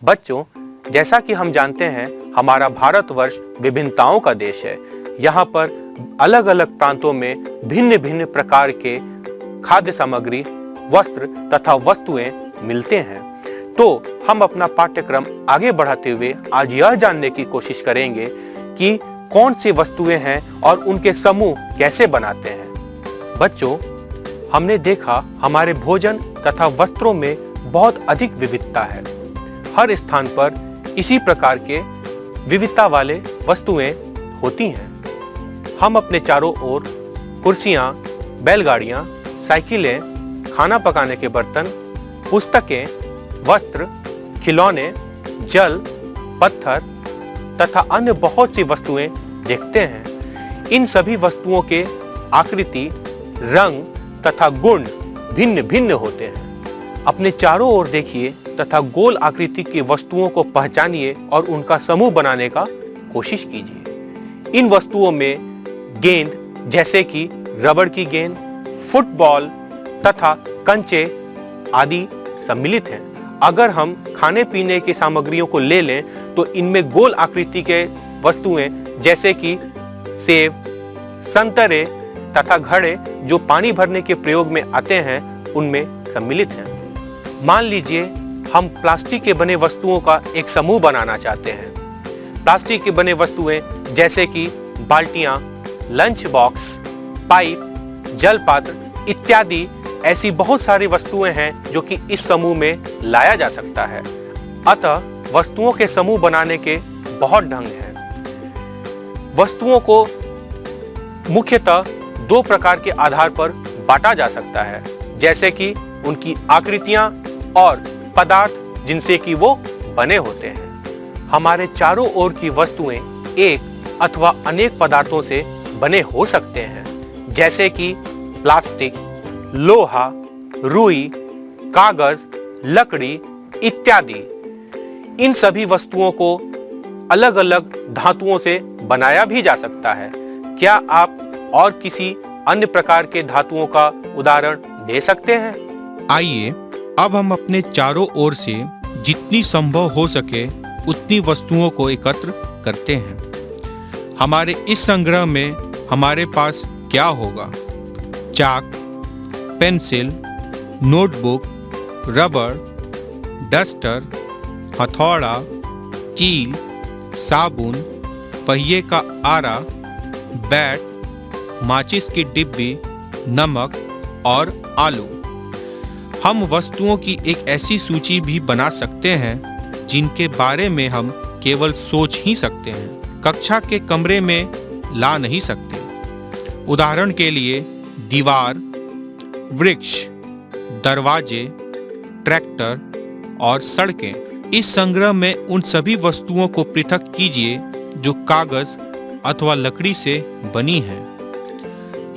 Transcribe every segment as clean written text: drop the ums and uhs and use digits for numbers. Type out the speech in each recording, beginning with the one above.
बच्चों, जैसा कि हम जानते हैं, हमारा भारतवर्ष विभिन्नताओं का देश है। यहाँ पर अलग अलग प्रांतों में भिन्न भिन्न प्रकार के खाद्य सामग्री, वस्त्र तथा वस्तुएं मिलते हैं। तो हम अपना पाठ्यक्रम आगे बढ़ाते हुए आज यह जानने की कोशिश करेंगे कि कौन सी वस्तुएं हैं और उनके समूह कैसे बनाते हैं। बच्चों, हमने देखा हमारे भोजन तथा वस्त्रों में बहुत अधिक विविधता है। हर स्थान पर इसी प्रकार के विविधता वाले वस्तुएं होती हैं। हम अपने चारों ओर कुर्सियां, बैलगाड़ियां, साइकिलें, खाना पकाने के बर्तन, पुस्तकें, वस्त्र, खिलौने, जल, पत्थर तथा अन्य बहुत सी वस्तुएं देखते हैं। इन सभी वस्तुओं के आकृति, रंग तथा गुण भिन्न भिन्न होते हैं। अपने चारों ओर देखिए तथा गोल आकृति की वस्तुओं को पहचानिए और उनका समूह बनाने का कोशिश कीजिए। इन वस्तुओं में गेंद जैसे कि रबड़ की गेंद, फुटबॉल तथा कंचे आदि सम्मिलित हैं। अगर हम खाने पीने की सामग्रियों को ले लें तो इनमें गोल आकृति के वस्तुएं जैसे कि सेब, संतरे तथा घड़े जो पानी भरने के प्रयोग में आते हैं उनमें सम्मिलित हैं। मान लीजिए हम प्लास्टिक के बने वस्तुओं का एक समूह बनाना चाहते हैं। प्लास्टिक के बने वस्तुएं जैसे कि बाल्टियां, लंच बॉक्स, पाइप, जल पात्र इत्यादि ऐसी बहुत सारी वस्तुएं हैं जो कि इस समूह में लाया जा सकता है। अतः वस्तुओं के समूह बनाने के बहुत ढंग हैं। वस्तुओं को मुख्यतः दो प्रकार के आधार पर बांटा जा सकता है, जैसे कि उनकी आकृतियां और पदार्थ जिनसे कि वो बने होते हैं। हमारे चारों ओर की वस्तुएं एक अथवा अनेक पदार्थों से बने हो सकते हैं, जैसे कि प्लास्टिक, लोहा, रुई, कागज, लकड़ी इत्यादि। इन सभी वस्तुओं को अलग अलग धातुओं से बनाया भी जा सकता है। क्या आप और किसी अन्य प्रकार के धातुओं का उदाहरण दे सकते हैं? आइए अब हम अपने चारों ओर से जितनी संभव हो सके उतनी वस्तुओं को एकत्र करते हैं। हमारे इस संग्रह में हमारे पास क्या होगा? चाक, पेंसिल, नोटबुक, रबर, डस्टर, हथौड़ा, कील, साबुन, पहिए का आरा, बैट, माचिस की डिब्बी, नमक और आलू। हम वस्तुओं की एक ऐसी सूची भी बना सकते हैं जिनके बारे में हम केवल सोच ही सकते हैं, कक्षा के कमरे में ला नहीं सकते। उदाहरण के लिए दीवार, वृक्ष, दरवाजे, ट्रैक्टर और सड़कें। इस संग्रह में उन सभी वस्तुओं को पृथक कीजिए जो कागज अथवा लकड़ी से बनी हैं।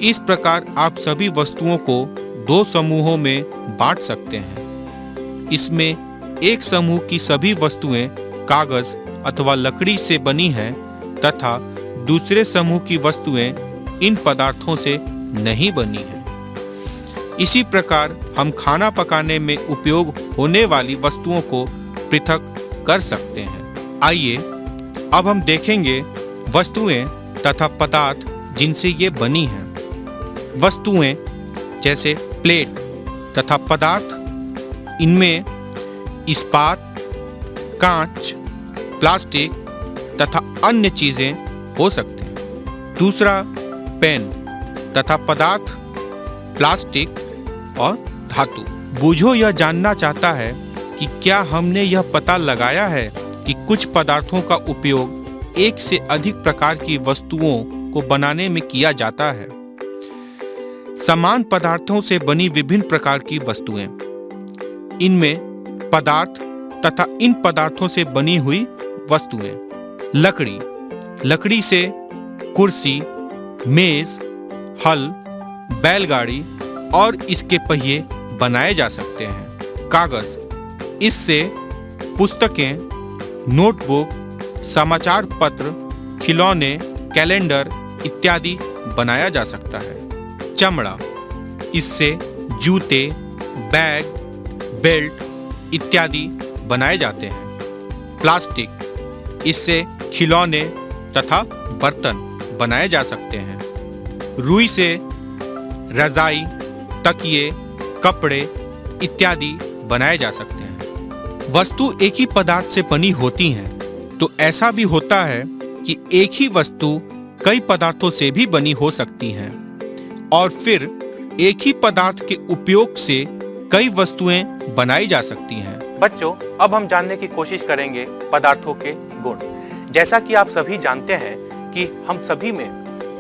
इस प्रकार आप सभी वस्तुओं को दो समूहों में बांट सकते हैं। इसमें एक समूह की सभी वस्तुएं कागज अथवा लकड़ी से बनी हैं तथा दूसरे समूह की वस्तुएं इन पदार्थों से नहीं बनी हैं। इसी प्रकार हम खाना पकाने में उपयोग होने वाली वस्तुओं को पृथक कर सकते हैं। आइए अब हम देखेंगे वस्तुएं तथा पदार्थ जिनसे ये बनी हैं। वस्तुएं जैसे प्लेट तथा पदार्थ, इनमें इस्पात, कांच, प्लास्टिक तथा अन्य चीजें हो सकती हैं। दूसरा पेन तथा पदार्थ, प्लास्टिक और धातु। बूझो यह जानना चाहता है कि क्या हमने यह पता लगाया है कि कुछ पदार्थों का उपयोग एक से अधिक प्रकार की वस्तुओं को बनाने में किया जाता है। समान पदार्थों से बनी विभिन्न प्रकार की वस्तुएं, इनमें पदार्थ तथा इन पदार्थों से बनी हुई वस्तुएं। लकड़ी, लकड़ी से कुर्सी, मेज, हल, बैलगाड़ी और इसके पहिए बनाए जा सकते हैं। कागज, इससे पुस्तकें, नोटबुक, समाचार पत्र, खिलौने, कैलेंडर इत्यादि बनाया जा सकता है। चमड़ा, इससे जूते, बैग, बेल्ट इत्यादि बनाए जाते हैं। प्लास्टिक, इससे खिलौने तथा बर्तन बनाए जा सकते हैं। रुई से रजाई, तकिए, कपड़े इत्यादि बनाए जा सकते हैं। वस्तु एक ही पदार्थ से बनी होती हैं, तो ऐसा भी होता है कि एक ही वस्तु कई पदार्थों से भी बनी हो सकती हैं और फिर एक ही पदार्थ के उपयोग से कई वस्तुएं बनाई जा सकती हैं। बच्चों, अब हम जानने की कोशिश करेंगे पदार्थों के गुण। जैसा कि आप सभी जानते हैं कि हम सभी में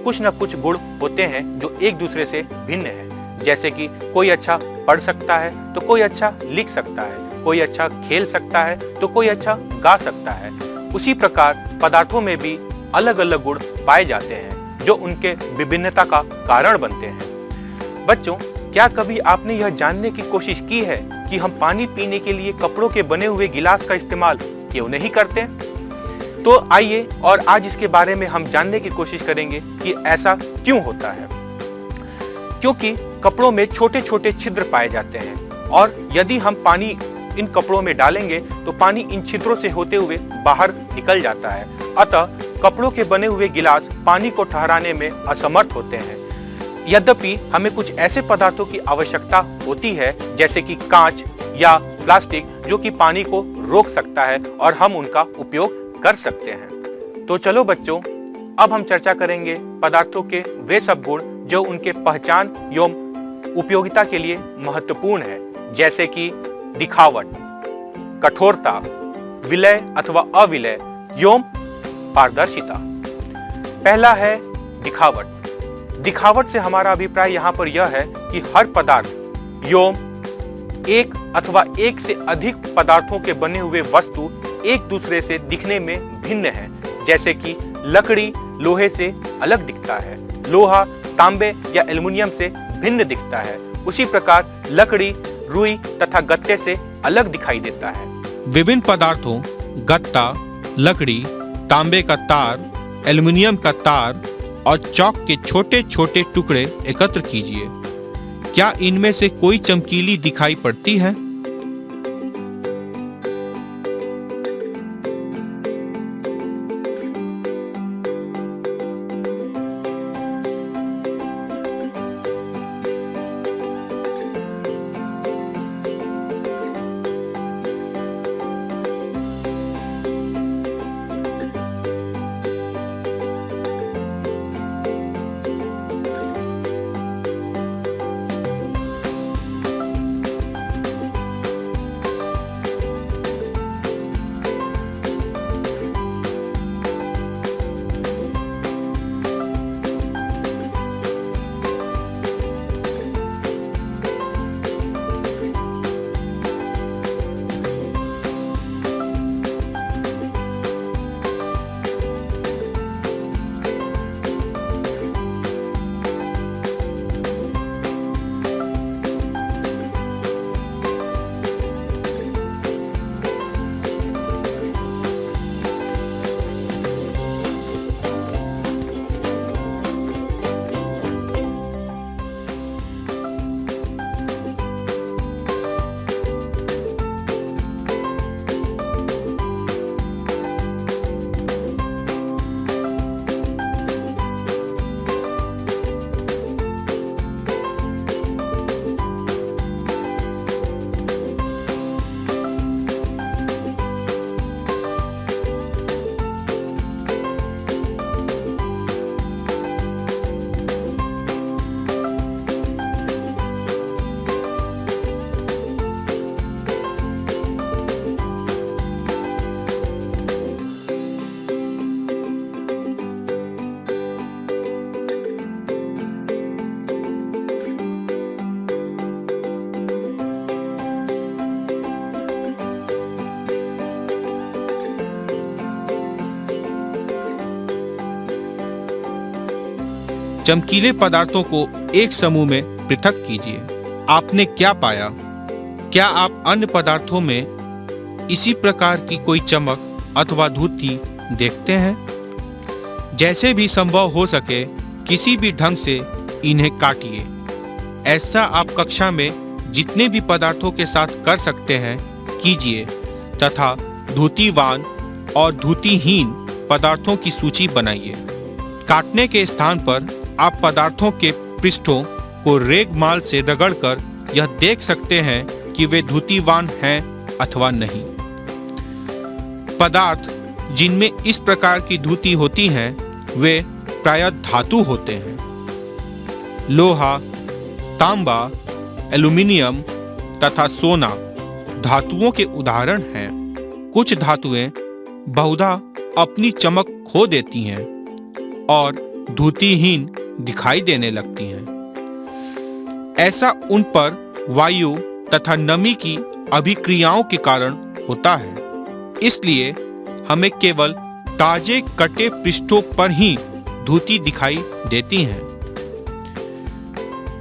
कुछ न कुछ गुण होते हैं जो एक दूसरे से भिन्न हैं। जैसे कि कोई अच्छा पढ़ सकता है तो कोई अच्छा लिख सकता है, कोई अच्छा खेल सकता है तो कोई अच्छा गा सकता है। उसी प्रकार पदार्थों में भी अलग अलग गुण पाए जाते हैं जो उनके विभिन्नता का कारण बनते हैं। बच्चों, क्या कभी आपने यह जानने की कोशिश की है कि हम पानी पीने के लिए कपड़ों के बने हुए गिलास का इस्तेमाल क्यों नहीं करते? तो आइए और आज इसके बारे में हम जानने की कोशिश करेंगे कि ऐसा क्यों होता है। क्योंकि कपड़ों में छोटे छोटे छिद्र पाए जाते हैं और यदि हम पानी इन कपड़ों में डालेंगे तो पानी इन छिद्रों से होते हुए बाहर निकल जाता है। अतः कपड़ों के बने हुए गिलास पानी को ठहराने में असमर्थ होते हैं। यद्यपि हमें कुछ ऐसे पदार्थों की आवश्यकता होती है जैसे कि कांच या प्लास्टिक, जो कि पानी को रोक सकता है और हम उनका उपयोग कर सकते हैं। तो चलो बच्चों, अब हम चर्चा करेंगे पदार्थों के वे सब गुण जो उनके पहचान एवं उपयोगिता के लिए महत्वपूर्ण है, जैसे कि दिखावट, कठोरता, विलय अथवा अविलय एवं पारदर्शिता। पहला है दिखावट। दिखावट से हमारा अभिप्राय यहाँ पर यह है कि हर पदार्थ एवं एक अथवा एक से अधिक पदार्थों के बने हुए वस्तु एक दूसरे से दिखने में भिन्न है। जैसे कि लकड़ी लोहे से अलग दिखता है, लोहा तांबे या एल्युमिनियम से भिन्न दिखता है। उसी प्रकार लकड़ी रुई तथा गत्ते से अलग दिखाई देता है। विभिन्न पदार्थों गत्ता, लकड़ी, तांबे का तार, एल्युमिनियम का तार और चौक के छोटे छोटे टुकड़े एकत्र कीजिए। क्या इनमें से कोई चमकीली दिखाई पड़ती है? चमकीले पदार्थों को एक समूह में पृथक कीजिए। आपने क्या पाया? क्या आप अन्य पदार्थों में इसी प्रकार की कोई चमक अथवा धुती देखते हैं? जैसे भी संभव हो सके किसी भी ढंग से इन्हें काटिए। ऐसा आप कक्षा में जितने भी पदार्थों के साथ कर सकते हैं कीजिए तथा धुतीवान और धुतीहीन पदार्थों की सूची बनाइए। काटने के स्थान पर आप पदार्थों के पृष्ठों को रेगमाल से रगड़कर यह देख सकते हैं कि वे धुतीवान हैं अथवा नहीं। पदार्थ जिनमें इस प्रकार की धुती होती हैं वे प्रायः धातु होते हैं। लोहा, तांबा, एल्यूमीनियम तथा सोना धातुओं के उदाहरण हैं। कुछ धातुएं बहुधा अपनी चमक खो देती हैं और धुतीहीन दिखाई देने लगती हैं। ऐसा उन पर वायु तथा नमी की अभिक्रियाओं के कारण होता है। इसलिए हमें केवल ताजे कटे पृष्ठों पर ही धुती दिखाई देती हैं।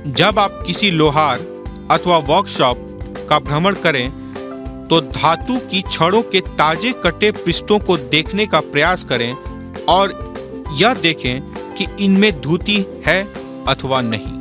जब आप किसी लोहार अथवा वर्कशॉप का भ्रमण करें तो धातु की छड़ों के ताजे कटे पृष्ठों को देखने का प्रयास करें और यह देखें कि इनमें धुती है अथवा नहीं।